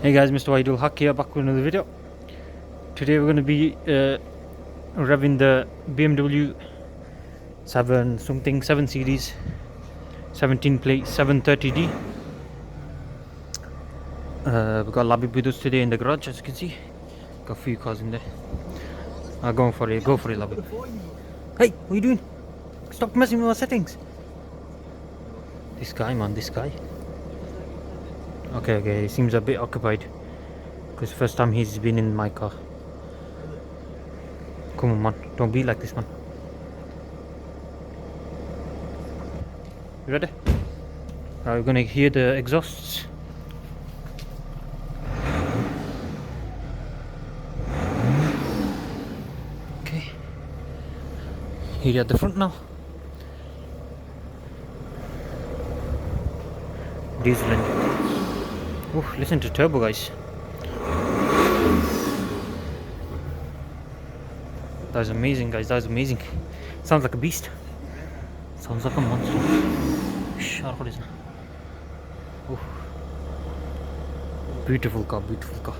Hey guys, MrWaheedulHaque here, back with another video. Today we're going to be revving the BMW 7 series 17 plate 730D. We've got Labib with us today in the garage, as you can see. Got a few cars in there. Going for it, go for it, Labib. Hey, what are you doing? Stop messing with our settings. This guy, man, this guy. Okay, he seems a bit occupied. Because first time he's been in my car. Come on, man, don't be like this, man. You ready? We're gonna hear the exhausts. Okay. Here at the front now. Diesel engine. Oh, listen to turbo, guys. That was amazing, guys. That was amazing. Sounds like a beast. Sounds like a monster. Oh. Beautiful car, beautiful car.